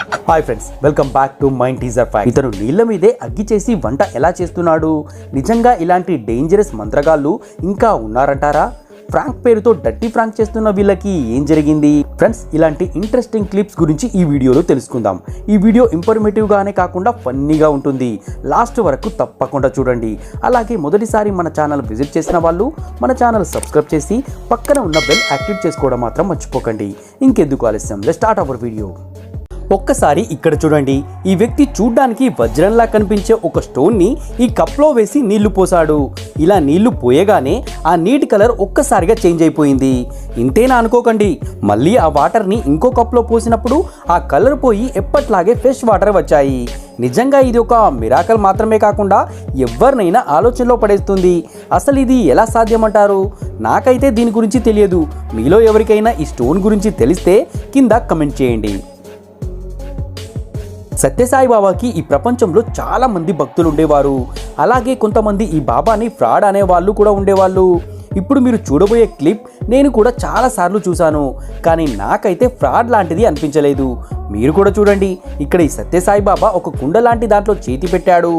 Hi friends, welcome back to mind teaser fact. ఇతను నీళ్ల మీదే అగ్గి చేసి వంట ఎలా చేస్తున్నాడు? నిజంగా ఇలాంటి డేంజరస్ మంత్రగాళ్ళు ఇంకా ఉన్నారంటారా? ఫ్రాంక్ పేరుతో డర్టీ ఫ్రాంక్ చేస్తున్న వీళ్ళకి ఏం జరిగింది? ఫ్రెండ్స్, ఇలాంటి ఇంట్రెస్టింగ్ క్లిప్స్ గురించి ఈ వీడియోలో తెలుసుకుందాం. ఈ వీడియో ఇన్ఫర్మేటివ్ గానే కాకుండా ఫన్నీగా ఉంటుంది. లాస్ట్ వరకు తప్పకుండా చూడండి. అలాగే మొదటిసారి మన ఛానల్ విజిట్ చేసిన వాళ్ళు మన ఛానల్ సబ్స్క్రైబ్ చేసి పక్కన ఉన్న బెల్ యాక్టివేట్ చేసుకోవడం మాత్రం మర్చిపోకండి. ఇంకెందుకు ఆలస్యం, లెట్స్ స్టార్ట్ అవర్ వీడియో. ఒక్కసారి ఇక్కడ చూడండి. ఈ వ్యక్తి చూడ్డానికి వజ్రంలా కనిపించే ఒక స్టోన్ని ఈ కప్లో వేసి నీళ్లు పోసాడు. ఇలా నీళ్లు పోయగానే ఆ నీటి కలర్ ఒక్కసారిగా చేంజ్ అయిపోయింది. ఇంతేనా అనుకోకండి, మళ్ళీ ఆ వాటర్ని ఇంకో కప్లో పోసినప్పుడు ఆ కలర్ పోయి ఎప్పట్లాగే ఫ్రెష్ వాటర్ వచ్చాయి. నిజంగా ఇది ఒక మిరాకల్ మాత్రమే కాకుండా ఎవరినైనా ఆలోచనలో పడేస్తుంది. అసలు ఇది ఎలా సాధ్యమంటారు? నాకైతే దీని గురించి తెలియదు. మీలో ఎవరికైనా ఈ స్టోన్ గురించి తెలిస్తే కింద కమెంట్ చేయండి. సత్యసాయి బాబాకి ఈ ప్రపంచంలో చాలా మంది భక్తులు ఉండేవారు. అలాగే కొంతమంది ఈ బాబాని ఫ్రాడ్ అనే వాళ్ళు కూడా ఉండేవాళ్ళు. ఇప్పుడు మీరు చూడబోయే క్లిప్ నేను కూడా చాలాసార్లు చూశాను, కానీ నాకైతే ఫ్రాడ్ లాంటిది అనిపించలేదు. మీరు కూడా చూడండి. ఇక్కడ ఈ సత్యసాయి బాబా ఒక కుండ లాంటి దాంట్లో చేతి పెట్టాడు.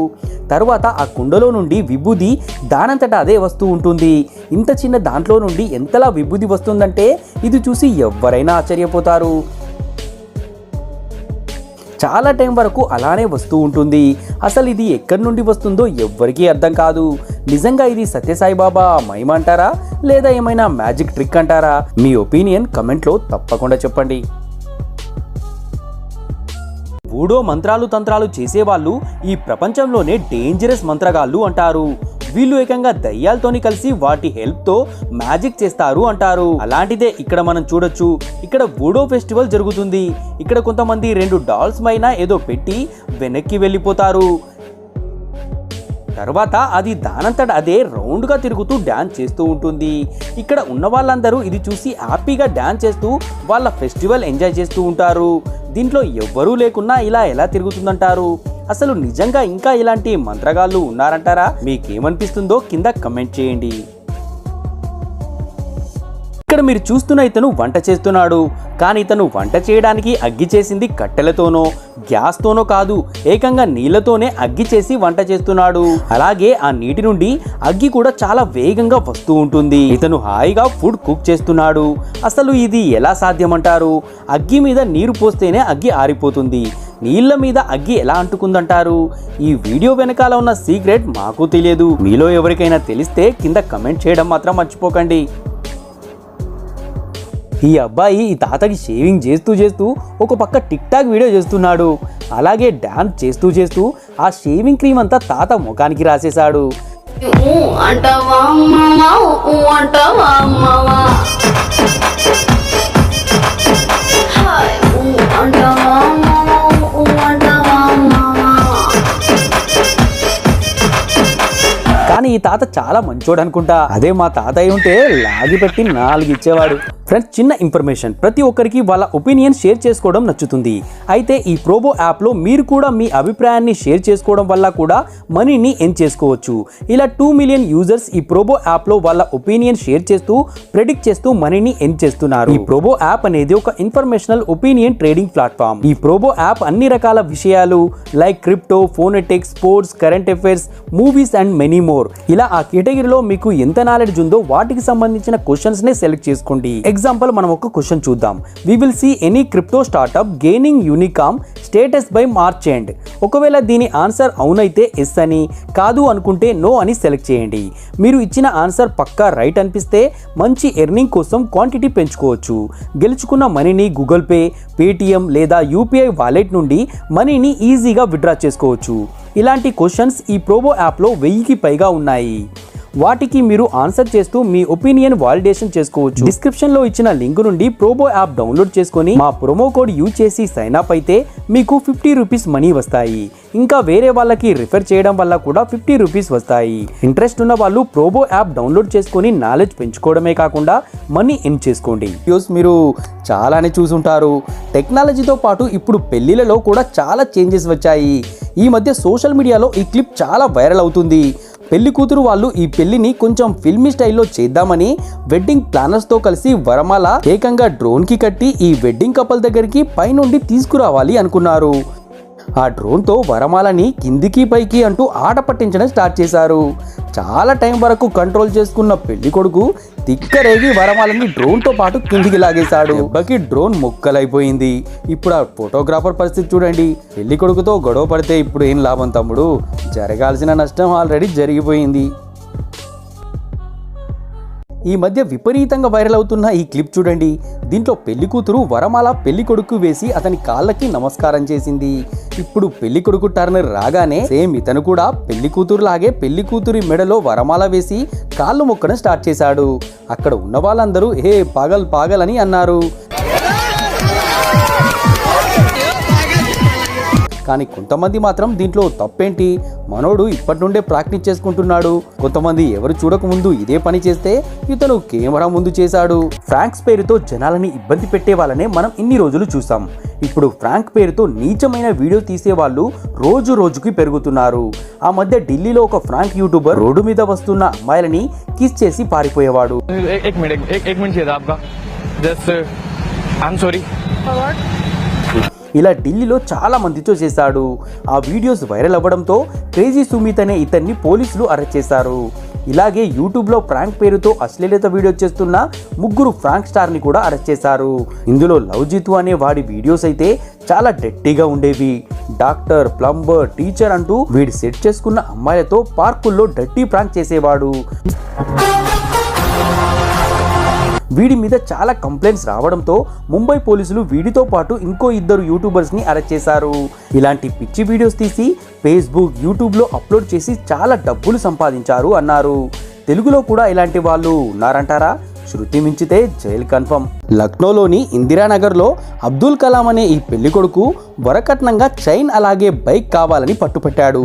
తర్వాత ఆ కుండలో నుండి విభూది దానంతటా అదే వస్తూ ఉంటుంది. ఇంత చిన్న దాంట్లో నుండి ఎంతలా విభూది వస్తుందంటే ఇది చూసి ఎవరైనా ఆశ్చర్యపోతారు. చాలా టైం వరకు అలానే వస్తూ ఉంటుంది. అసలు ఇది ఎక్కడి నుండి వస్తుందో ఎవ్వరికీ అర్థం కాదు. నిజంగా ఇది సత్యసాయి బాబా మహిమ అంటారా, లేదా ఏమైనా మ్యాజిక్ ట్రిక్ అంటారా? మీ ఒపీనియన్ కమెంట్లో తప్పకుండా చెప్పండి. వూడో మంత్రాలు తంత్రాలు చేసేవాళ్ళు ఈ ప్రపంచంలోనే డేంజరస్ మంత్రగాళ్ళు అంటారు. వీళ్ళు ఏకంగా దయ్యాలతోని కలిసి వాటి హెల్ప్తో మ్యాజిక్ చేస్తారు అంటారు. అలాంటిదే ఇక్కడ మనం చూడొచ్చు. ఇక్కడ వూడో ఫెస్టివల్ జరుగుతుంది. ఇక్కడ కొంతమంది 2 డాల్స్ పైన ఏదో పెట్టి వెనక్కి వెళ్ళిపోతారు. తర్వాత అది దానంతట అదే రౌండ్గా తిరుగుతూ డ్యాన్స్ చేస్తూ ఉంటుంది. ఇక్కడ ఉన్న వాళ్ళందరూ ఇది చూసి హ్యాపీగా డ్యాన్స్ చేస్తూ వాళ్ళ ఫెస్టివల్ ఎంజాయ్ చేస్తూ ఉంటారు. దీంట్లో ఎవ్వరూ లేకున్నా ఇలా ఎలా తిరుగుతుందంటారు? అసలు నిజంగా ఇంకా ఇలాంటి మంత్రగాళ్ళు ఉన్నారంటారా? మీకేమనిపిస్తుందో కింద కమెంట్ చేయండి. ఇక్కడ మీరు చూస్తున్న ఇతను వంట చేస్తున్నాడు. కానీ ఇతను వంట చేయడానికి అగ్గి చేసింది కట్టెలతోనో గ్యాస్తోనో కాదు, ఏకంగా నీళ్లతోనే అగ్గి చేసి వంట చేస్తున్నాడు. అలాగే ఆ నీటి నుండి అగ్గి కూడా చాలా వేగంగా వస్తూ ఉంటుంది. ఇతను హాయిగా ఫుడ్ కుక్ చేస్తున్నాడు. అసలు ఇది ఎలా సాధ్యమంటారు? అగ్గి మీద నీరు పోస్తేనే అగ్గి ఆరిపోతుంది. నీళ్ల మీద అగ్గి ఎలా అంటుకుందంటారు? ఈ వీడియో వెనకాల ఉన్న సీక్రెట్ మాకు తెలియదు. మీలో ఎవరికైనా తెలిస్తే కింద కమెంట్ చేయడం మాత్రం మర్చిపోకండి. ఈ అబ్బాయి ఈ తాతకి షేవింగ్ చేస్తూ చేస్తూ ఒక పక్క టిక్ టాక్ వీడియో చేస్తున్నాడు. అలాగే డాన్స్ చేస్తూ చేస్తూ ఆ షేవింగ్ క్రీమ్ అంతా తాత ముఖానికి రాసేశాడు. కానీ ఈ తాత చాలా మంచోడు అనుకుంటా. అదే మా తాత అయి ఉంటే లాగి పెట్టి 4 ఇచ్చేవాడు. ఫ్రెండ్స్, చిన్న ఇన్ఫర్మేషన్. ప్రతి ఒక్కరికి వాళ్ళ ఒపీనియన్ షేర్ చేసుకోవడం నచ్చుతుంది. అయితే ఈ ప్రోబో యాప్లో మీరు కూడా మీ అభిప్రాయాన్ని షేర్ చేసుకోవడం వల్ల కూడా మనీని ఎర్న్ చేసుకోవచ్చు. ఇలా 2 మిలియన్ యూజర్స్ ఈ ప్రోబో యాప్లో వాళ్ళ ఒపీనియన్ షేర్ చేస్తూ ప్రెడిక్ట్ చేస్తూ మనీని ఎర్న్ చేస్తున్నారు. ఈ ప్రోబో యాప్ అనేది ఒక ఇన్ఫర్మేషనల్ ఒపీనియన్ ట్రేడింగ్ ప్లాట్ఫామ్. ఈ ప్రోబో యాప్ అన్ని రకాల విషయాలు like crypto, phonetics, sports, current affairs, movies and many more, ఇలా ఆ కేటగిరీలో మీకు ఎంత నాలెడ్జ్ ఉందో వాటికి సంబంధించిన క్వశ్చన్స్ నే సెలెక్ట్ చేసుకోండి. ఎగ్జాంపుల్, మనం ఒక క్వశ్చన్ చూద్దాం. We will see any crypto startup gaining unicorn status by March end. ఒకవేళ దీని ఆన్సర్ అవునైతే ఎస్ అని, కాదు అనుకుంటే నో అని సెలెక్ట్ చేయండి. మీరు ఇచ్చిన ఆన్సర్ పక్కా రైట్ అనిపిస్తే మంచి ఎర్నింగ్ కోసం క్వాంటిటీ పెంచుకోవచ్చు. గెలుచుకున్న మనీని గూగుల్ పే, పేటిఎం లేదా యూపీఐ వాలెట్ నుండి మనీని ఈజీగా విత్డ్రా చేసుకోవచ్చు. ఇలాంటి క్వశ్చన్స్ ఈ ప్రోబో యాప్లో 1000కి పైగా ఉన్నాయి. వాటికి మీరు ఆన్సర్ చేస్తూ మీ ఒపీనియన్ వాలిడేషన్ చేసుకోవచ్చు. డిస్క్రిప్షన్ లో ఇచ్చిన లింక్ నుండి ప్రోబో యాప్ డౌన్లోడ్ చేసుకొని మా ప్రోమో కోడ్ యూజ్ చేసి సైన్ అప్ అయితే మీకు 50 రూపీస్ మనీ వస్తాయి. ఇంకా వేరే వాళ్ళకి రిఫర్ చేయడం వల్ల కూడా 50 రూపీస్ వస్తాయి. ఇంట్రెస్ట్ ఉన్న వాళ్ళు ప్రోబో యాప్ డౌన్లోడ్ చేసుకొని నాలెడ్జ్ పెంచుకోవడమే కాకుండా మనీ ఎర్న్ చేసుకోండి. మీరు చాలానే చూసుంటారు. టెక్నాలజీతో పాటు ఇప్పుడు పెళ్లిలలో కూడా చాలా చేంజెస్ వచ్చాయి. ఈ మధ్య సోషల్ మీడియాలో ఈ క్లిప్ చాలా వైరల్ అవుతుంది. పెళ్లి కూతురు వాళ్ళు ఈ పెళ్లిని కొంచెం ఫిల్మీ స్టైల్లో చేద్దామని వెడ్డింగ్ ప్లానర్స్ తో కలిసి వరమాల ఏకంగా డ్రోన్ కి కట్టి ఈ వెడ్డింగ్ కపుల్ దగ్గరికి పైనుండి తీసుకురావాలి అనుకున్నారు. ఆ డ్రోన్తో వరమాలని కిందికి పైకి అంటూ ఆట పట్టించడం స్టార్ట్ చేశారు. చాలా టైం వరకు కంట్రోల్ చేసుకున్న పెళ్లి కొడుకు తిక్కరేగి వరమాలని డ్రోన్తో పాటు కిందికి లాగేశాడు. దెబ్బకి డ్రోన్ ముక్కలైపోయింది. ఇప్పుడు ఆ ఫోటోగ్రాఫర్ పరిస్థితి చూడండి. పెళ్లి కొడుకుతో గొడవ పడితే ఇప్పుడు ఏం లాభం తమ్ముడు, జరగాల్సిన నష్టం ఆల్రెడీ జరిగిపోయింది. ఈ మధ్య విపరీతంగా వైరల్ అవుతున్న ఈ క్లిప్ చూడండి. దీంట్లో పెళ్లి కూతురు వరమాల పెళ్లి కొడుకు వేసి అతని కాళ్ళకి నమస్కారం చేసింది. ఇప్పుడు పెళ్లి కొడుకు టర్న్ రాగానే సేమ్ ఇతను కూడా పెళ్లి కూతురు లాగే పెళ్లి కూతురి మెడలో వరమాల వేసి కాళ్ళు మొక్కడం స్టార్ట్ చేశాడు. అక్కడ ఉన్న వాళ్ళందరూ ఏ పాగల్ పాగల్ అని అన్నారు. కానీ కొంతమంది మాత్రం దీంట్లో తప్పేంటి, మనోడు ఇప్పటి నుండే ప్రాక్టీస్ చేసుకుంటున్నాడు, కొంతమంది ఎవరు చూడకముందు ఇదే పని చేస్తే ఇతను కెమెరా ముందు చేశాడు. ఫ్రాంక్స్ పేరుతో జనాలని ఇబ్బంది పెట్టే వాళ్ళనే మనం ఇన్ని రోజులు చూసాం. ఇప్పుడు ఫ్రాంక్ పేరుతో నీచమైన వీడియో తీసే వాళ్ళు రోజు రోజుకి పెరుగుతున్నారు. ఆ మధ్య ఢిల్లీలో ఒక ఫ్రాంక్ యూట్యూబర్ రోడ్డు మీద వస్తున్న అమ్మాయిలని కిస్ చేసి పారిపోయేవాడు. ఇలా ఢిల్లీలో చాలా మందితో చేశాడు. ఆ వీడియోస్ వైరల్ అవ్వడంతో క్రేజీ సుమిత్ అనే ఇతన్ని పోలీసులు అరెస్ట్ చేశారు. ఇలాగే యూట్యూబ్లో ప్రాంక్ పేరుతో అశ్లీలత వీడియో చేస్తున్న 3 ఫ్రాంక్ స్టార్ని కూడా అరెస్ట్ చేశారు. ఇందులో లవ్ జితు అనే వాడి వీడియోస్ అయితే చాలా డెట్టీగా ఉండేవి. డాక్టర్, ప్లంబర్, టీచర్ అంటూ వీడి సెట్ చేసుకున్న అమ్మాయిలతో పార్కుల్లో డర్టీ ప్రాంక్ చేసేవాడు. వీడి మీద చాలా కంప్లైంట్స్ రావడంతో ముంబై పోలీసులు వీడితో పాటు ఇంకో 2 యూట్యూబర్స్ని అరెస్ట్ చేశారు. ఇలాంటి పిచ్చి వీడియోస్ తీసి ఫేస్బుక్, యూట్యూబ్లో అప్లోడ్ చేసి చాలా డబ్బులు సంపాదించారు అన్నారు. తెలుగులో కూడా ఇలాంటి వాళ్ళు ఉన్నారంటారా? శృతి మించితే జైలు కన్ఫర్మ్. లక్నోలోని ఇందిరానగర్లో అబ్దుల్ కలాం అనే ఈ పెళ్లి కొడుకు వరకట్నంగా చైన్ అలాగే బైక్ కావాలని పట్టుపట్టాడు.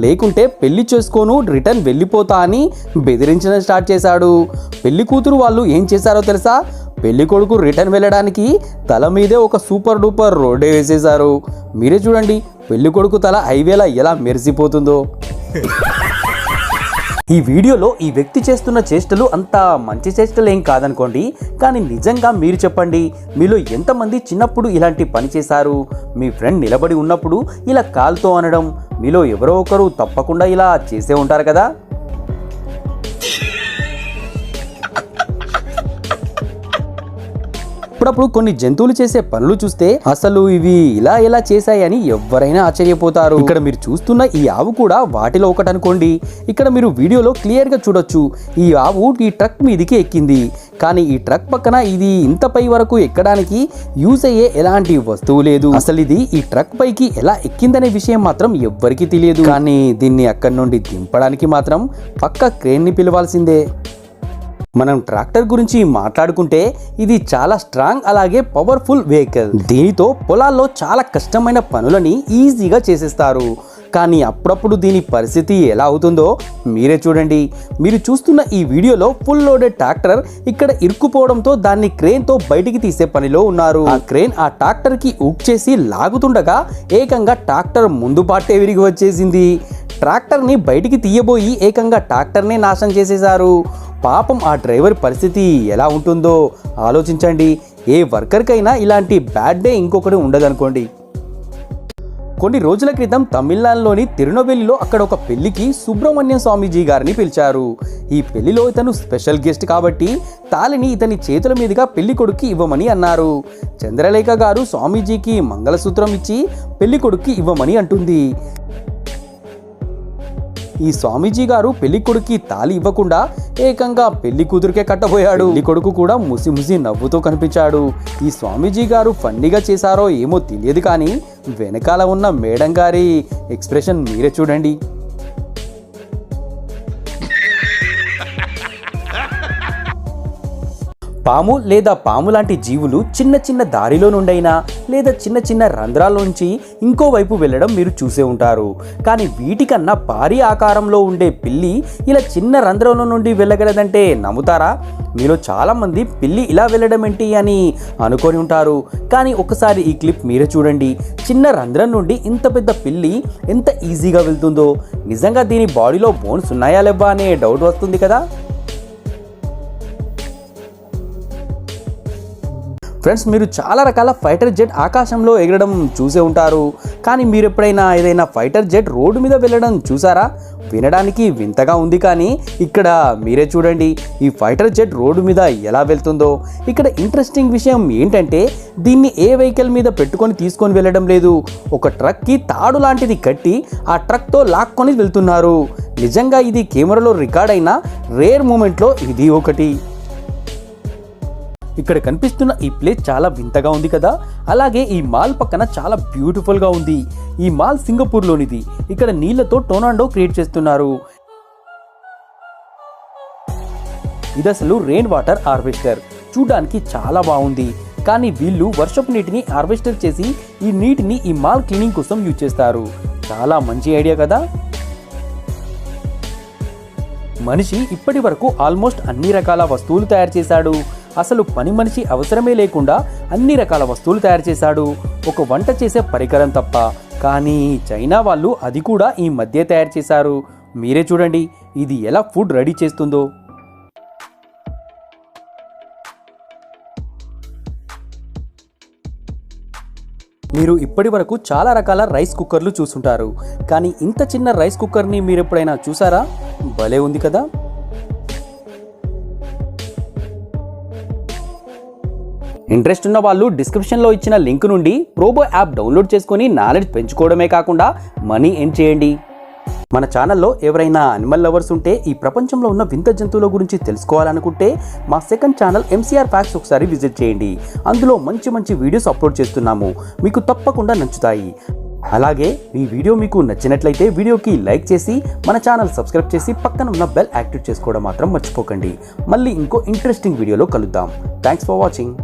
లేకుంటే పెళ్లి చేసుకోను, రిటర్న్ వెళ్ళిపోతా అని బెదిరించడం స్టార్ట్ చేశాడు. పెళ్లి కూతురు వాళ్ళు ఏం చేశారో తెలుసా? పెళ్లి కొడుకు రిటర్న్ వెళ్ళడానికి తల మీదే ఒక సూపర్ డూపర్ రోడ్డే వేసేశారు. మీరే చూడండి పెళ్లి కొడుకు తల హైవేలా ఎలా మెరిసిపోతుందో. ఈ వీడియోలో ఈ వ్యక్తి చేస్తున్న చేష్టలు అంత మంచి చేష్టలు ఏం కాదనుకోండి, కానీ నిజంగా మీరు చెప్పండి, మీలో ఎంతమంది చిన్నప్పుడు ఇలాంటి పని చేశారు? మీ ఫ్రెండ్ నిలబడి ఉన్నప్పుడు ఇలా కాల్తో అనడం, మీలో ఎవరో ఒకరు తప్పకుండా ఇలా చేసే ఉంటారు కదా. అప్పుడప్పుడు కొన్ని జంతువులు చేసే పనులు చూస్తే అసలు ఇవి ఇలా ఎలా చేశాయని ఎవరైనా ఆశ్చర్యపోతారు. ఇక్కడ మీరు చూస్తున్న ఈ ఆవు కూడా వాటిలో ఒకటి అనుకోండి. ఇక్కడ మీరు వీడియోలో క్లియర్ గా చూడొచ్చు. ఈ ఆవు ఈ ట్రక్ మీదికి ఎక్కింది, కానీ ఈ ట్రక్ పక్కన ఇది ఇంత పై వరకు ఎక్కడానికి యూజ్ అయ్యే ఎలాంటి వస్తువు లేదు. అసలు ఇది ఈ ట్రక్ పైకి ఎలా ఎక్కిందనే విషయం మాత్రం ఎవ్వరికీ తెలియదు. కానీ దీన్ని అక్కడి నుండి దింపడానికి మాత్రం పక్క క్రేన్ ని పిలవాల్సిందే. మనం ట్రాక్టర్ గురించి మాట్లాడుకుంటే ఇది చాలా స్ట్రాంగ్ అలాగే పవర్ఫుల్ వెహికల్. దీనితో పొలాల్లో చాలా కష్టమైన పనులని ఈజీగా చేసేస్తారు. కానీ అప్పుడప్పుడు దీని పరిస్థితి ఎలా అవుతుందో మీరే చూడండి. మీరు చూస్తున్న ఈ వీడియోలో ఫుల్ లోడెడ్ ట్రాక్టర్ ఇక్కడ ఇరుక్కుపోవడంతో దాన్ని క్రేన్తో బయటికి తీసే పనిలో ఉన్నారు. ఆ క్రేన్ ఆ ట్రాక్టర్ కి ఊక్ చేసి లాగుతుండగా ఏకంగా ట్రాక్టర్ ముందు పార్టే విరిగి వచ్చేసింది. ట్రాక్టర్ ని బయటికి తీయబోయి ఏకంగా ట్రాక్టర్నే నాశనం చేసేశారు. పాపం ఆ డ్రైవర్ పరిస్థితి ఎలా ఉంటుందో ఆలోచించండి. ఏ వర్కర్కైనా ఇలాంటి బ్యాడ్ డే ఇంకొకటి ఉండదనుకోండి. కొన్ని రోజుల క్రితం తమిళనాడులోని తిరునెల్వేలిలో అక్కడ ఒక పెళ్లికి సుబ్రహ్మణ్యం స్వామీజీ గారిని పిలిచారు. ఈ పెళ్లిలో ఇతను స్పెషల్ గెస్ట్ కాబట్టి తాళిని ఇతని చేతుల మీదుగా పెళ్లి కొడుక్కి ఇవ్వమని అన్నారు. చంద్రలేఖ గారు స్వామీజీకి మంగళసూత్రం ఇచ్చి పెళ్లి కొడుక్కి ఇవ్వమని అంటుంది. ఈ స్వామీజీ గారు పెళ్లి కొడుక్కి తాళి ఇవ్వకుండా ఏకంగా పెళ్లి కూతురికే కట్టబోయాడు. పెళ్లి కొడుకు కూడా ముసి ముసి నవ్వుతూ కనిపించాడు. ఈ స్వామీజీ గారు ఫన్నీగా చేశారో ఏమో తెలియదు, కానీ వెనకాల ఉన్న మేడం గారి ఎక్స్ప్రెషన్ మీరే చూడండి. పాము లేదా పాము లాంటి జీవులు చిన్న చిన్న దారిలో నుండైనా లేదా చిన్న చిన్న రంధ్రాల్లోంచి ఇంకోవైపు వెళ్ళడం మీరు చూసే ఉంటారు. కానీ వీటికన్నా భారీ ఆకారంలో ఉండే పిల్లి ఇలా చిన్న రంధ్రంలో నుండి వెళ్ళగలదంటే నమ్ముతారా? మీలో చాలామంది పిల్లి ఇలా వెళ్ళడం ఏంటి అని అనుకొని ఉంటారు. కానీ ఒకసారి ఈ క్లిప్ మీరే చూడండి. చిన్న రంధ్రం నుండి ఇంత పెద్ద పిల్లి ఎంత ఈజీగా వెళ్తుందో. నిజంగా దీని బాడీలో బోన్స్ ఉన్నాయా లేవా అనే డౌట్ వస్తుంది కదా. ఫ్రెండ్స్, మీరు చాలా రకాల ఫైటర్ జెట్ ఆకాశంలో ఎగరడం చూసే ఉంటారు. కానీ మీరు ఎప్పుడైనా ఏదైనా ఫైటర్ జెట్ రోడ్డు మీద వెళ్ళడం చూసారా? వినడానికి వింతగా ఉంది, కానీ ఇక్కడ మీరే చూడండి ఈ ఫైటర్ జెట్ రోడ్డు మీద ఎలా వెళ్తుందో. ఇక్కడ ఇంట్రెస్టింగ్ విషయం ఏంటంటే దీన్ని ఏ వెహికల్ మీద పెట్టుకొని తీసుకొని వెళ్ళడం లేదు. ఒక ట్రక్కి తాడు లాంటిది కట్టి ఆ ట్రక్తో లాక్కొని వెళ్తున్నారు. నిజంగా ఇది కెమెరాలో రికార్డ్ అయిన రేర్ మూమెంట్లో ఇది ఒకటి. ఇక్కడ కనిపిస్తున్న ఈ ప్లేస్ చాలా వింతగా ఉంది కదా. అలాగే ఈ మాల్ పక్కన చాలా బ్యూటిఫుల్గా ఉంది. ఈ మాల్ సింగపూర్లోనిది. ఇక్కడ నీళ్లతో టోర్నాడో క్రియేట్ చేస్తున్నారు. ఇది అసలు రెయిన్ వాటర్ హార్వెస్టర్. చూడడానికి చాలా బాగుంది. కానీ వీళ్ళు వర్షపు నీటిని హార్వెస్టర్ చేసి ఈ నీటిని ఈ మాల్ క్లీనింగ్ కోసం యూజ్ చేస్తారు. చాలా మంచి ఐడియా కదా. మనిషి ఇప్పటి వరకు ఆల్మోస్ట్ అన్ని రకాల వస్తువులు తయారు చేశాడు. అసలు పని మనిషి అవసరమే లేకుండా అన్ని రకాల వస్తువులు తయారు చేశాడు, ఒక వంట చేసే పరికరం తప్ప. కానీ చైనా వాళ్ళు అది కూడా ఈ మధ్య తయారు చేశారు. మీరే చూడండి ఇది ఎలా ఫుడ్ రెడీ చేస్తుందో. మీరు ఇప్పటి వరకు చాలా రకాల రైస్ కుక్కర్లు చూసుంటారు. కానీ ఇంత చిన్న రైస్ కుక్కర్ని మీరు ఎప్పుడైనా చూసారా? భలే ఉంది కదా. ఇంట్రెస్ట్ ఉన్న వాళ్ళు డిస్క్రిప్షన్లో ఇచ్చిన లింక్ నుండి ప్రోబో యాప్ డౌన్లోడ్ చేసుకొని నాలెడ్జ్ పెంచుకోవడమే కాకుండా మనీ ఎర్న్ చేయండి. మన ఛానల్లో ఎవరైనా అనిమల్ లవర్స్ ఉంటే ఈ ప్రపంచంలో ఉన్న వింత జంతువుల గురించి తెలుసుకోవాలనుకుంటే మా సెకండ్ ఛానల్ MCR ఫ్యాక్ట్స్ ఒకసారి విజిట్ చేయండి. అందులో మంచి మంచి వీడియోస్ అప్లోడ్ చేస్తున్నాము, మీకు తప్పకుండా నచ్చుతాయి. అలాగే ఈ వీడియో మీకు నచ్చినట్లయితే వీడియోకి లైక్ చేసి మన ఛానల్ సబ్స్క్రైబ్ చేసి పక్కన ఉన్న బెల్ యాక్టివేట్ చేసుకోవడం మాత్రం మర్చిపోకండి. మళ్ళీ ఇంకో ఇంట్రెస్టింగ్ వీడియోలో కలుద్దాం. Thanks for watching.